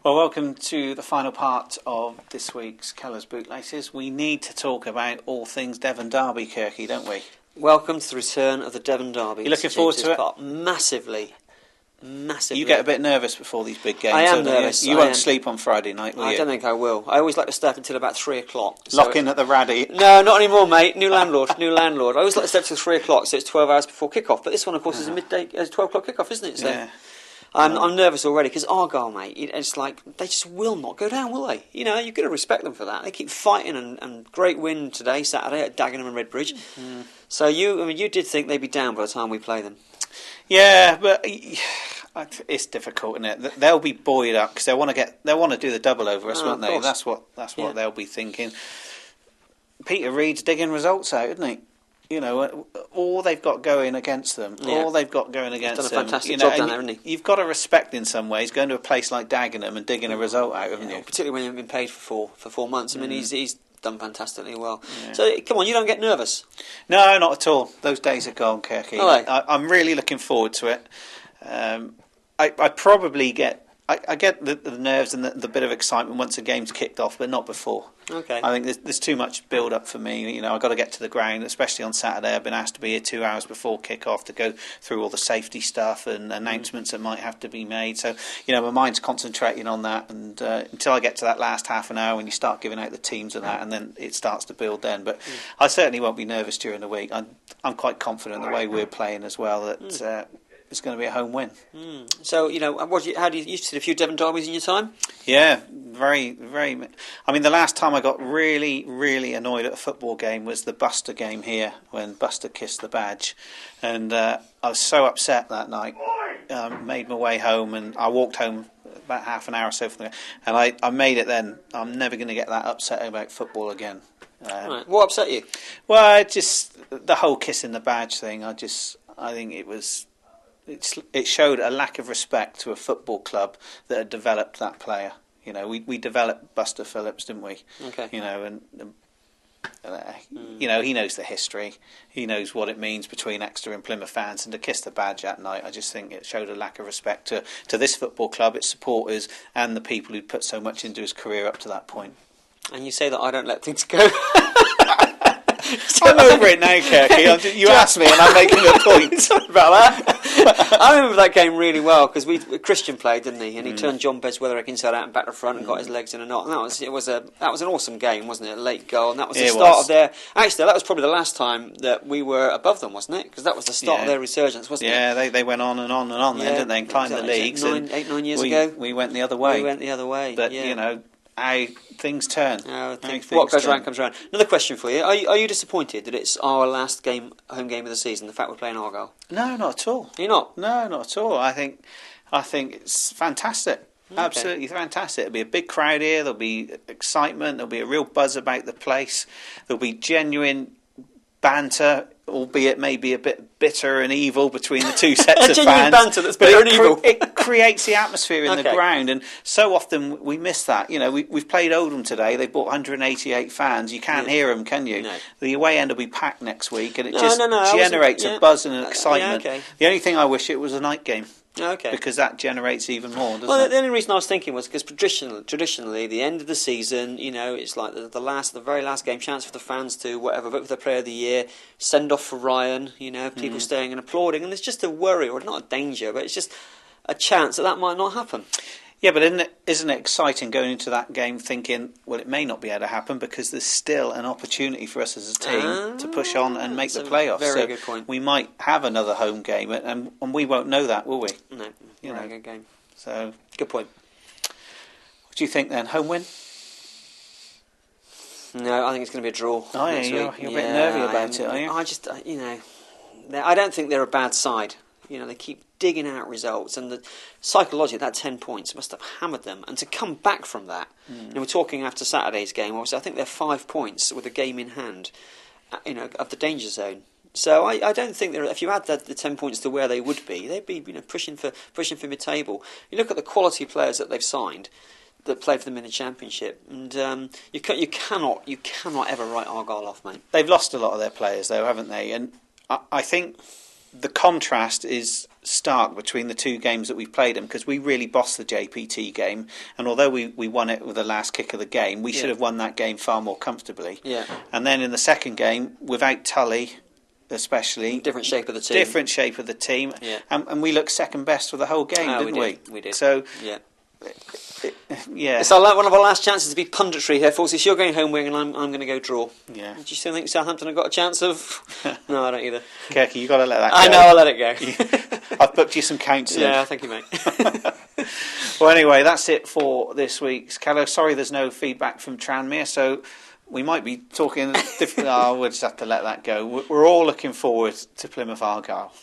Well, welcome to the final part of this week's Kellow's Bootlaces. We need to talk about all things Devon Derby, Kirky, don't we? Welcome to the return of the Devon Derby. You looking forward to it? Massively. You get a bit nervous before these big games. I am nervous. You won't sleep on Friday night, will you? I don't think I will. I always like to stay up until about 3 o'clock. Lock in at the Raddy. No, not anymore, mate. New landlord. I always like to stay up till 3 o'clock, so it's 12 hours before kick-off. But this one, of course, is a midday, 12 o'clock kick-off, isn't it? So Yeah. I'm nervous already because Argyle, mate, it's like they just will not go down, will they? You know, you've got to respect them for that. They keep fighting, and great win today, Saturday, at Dagenham and Redbridge. So you did think they'd be down by the time we play them. Yeah, but it's difficult, isn't it? They'll be buoyed up because they want to do the double over us, won't they? That's what they'll be thinking. Peter Reid's digging results out, isn't he? You know, all they've got going against them. Yeah. All they've got going against them. He's done a fantastic job down there, hasn't he? You've got to respect in some ways going to a place like Dagenham and digging a result out, haven't you? Particularly when you've been paid for 4 months. I mean, he's done fantastically well. Yeah. So, come on, you don't get nervous. No, not at all. Those days are gone, Kirky. I'm really looking forward to it. I probably get... I get the nerves and the bit of excitement once a game's kicked off, but not before. Okay. I think there's too much build-up for me. You know, I've got to get to the ground, especially on Saturday. I've been asked to be here 2 hours before kick-off to go through all the safety stuff and announcements that might have to be made. So, you know, my mind's concentrating on that. And until I get to that last half an hour when you start giving out the teams and that, and then it starts to build then. But I certainly won't be nervous during the week. I'm quite confident the way we're playing as well that... it's going to be a home win. So, you know, how do you used to see a few Devon derbies in your time? Yeah, very, very. I mean, the last time I got really, really annoyed at a football game was the Buster game here when Buster kissed the badge, and I was so upset that night. Made my way home, and I walked home about half an hour or so from there, and I made it then. I'm never going to get that upset about football again. Right. What upset you? Well, just the whole kissing the badge thing. I think it was. It showed a lack of respect to a football club that had developed that player. You know, we developed Buster Phillips, didn't we? Okay. You know, and you know, he knows the history. He knows what it means between Exeter and Plymouth fans. And to kiss the badge that night, I just think it showed a lack of respect to this football club, its supporters, and the people who'd put so much into his career up to that point. And you say that I don't let things go. I'm over it now, Kirky. You asked me and I'm making a point. Sorry about that. I remember that game really well because Christian played, didn't he? And he turned John Bedsweather inside out and back to front and got his legs in a knot. And that was an awesome game, wasn't it? A late goal, and that was the start of their. Actually, that was probably the last time that we were above them, wasn't it? Because that was the start of their resurgence, wasn't it? Yeah, they went on and on and on, then, didn't they? And climbed the leagues. 9 years ago, we went the other way. But you know. How things turn. What goes around comes around. Another question for you: Are you disappointed that it's our last home game of the season? The fact we're playing Argyle? No, not at all. You're not? No, not at all. I think it's fantastic. Okay. Absolutely fantastic. There'll be a big crowd here. There'll be excitement. There'll be a real buzz about the place. There'll be genuine banter, albeit maybe a bit bitter and evil between the two sets of genuine fans. Banter that's bitter and evil. It creates the atmosphere in the ground, and so often we miss that. You know, we've played Oldham today. They brought 188 fans. You can't hear them, can you? No. The away end will be packed next week, and it generates a buzz and an excitement. The only thing I wish it was a night game. Okay. Because that generates even more, doesn't it? The only reason I was thinking was because traditionally, the end of the season, you know, it's like the very last game, chance for the fans to vote for the Player of the Year, send off for Ryan, you know, people staying and applauding, and there's just a worry, or not a danger, but it's just a chance that might not happen. Yeah, but isn't it exciting going into that game thinking, well, it may not be able to happen because there's still an opportunity for us as a team to push on and make the playoffs. Very good point. We might have another home game, and we won't know that, will we? No, very good game. So good point. What do you think then? Home win? No, I think it's going to be a draw. Oh, yeah, you're a bit nervy about it, are you? I just, you know, I don't think they're a bad side. You know, they keep digging out results, and psychologically, that 10 points must have hammered them. And to come back from that, you know, we're talking after Saturday's game. Obviously, I think they're 5 points with a game in hand, you know, of the danger zone. So I don't think if you add the 10 points to where they would be, they'd be, you know, pushing for mid-table. You look at the quality players that they've signed that played for them in the Championship, and you cannot ever write Argyle off, mate. They've lost a lot of their players, though, haven't they? And I think the contrast is stark between the two games that we've played them, because we really bossed the JPT game, and although we won it with the last kick of the game, we should have won that game far more comfortably. Yeah. And then in the second game, without Tully especially, different shape of the team. Yeah. And we looked second best for the whole game, didn't we? We did. So yeah. Yeah, it's one of our last chances to be punditry here, folks. You're going home wing, and I'm going to go draw. Yeah. Do you still think Southampton have got a chance of? No, I don't either. Kirky, you got to let that go. I know, I'll let it go. I've booked you some counselling. Yeah, thank you, mate. Well, anyway, that's it for this week's Kellow. Sorry, there's no feedback from Tranmere, so we might be talking different. We'll just have to let that go. We're all looking forward to Plymouth Argyle.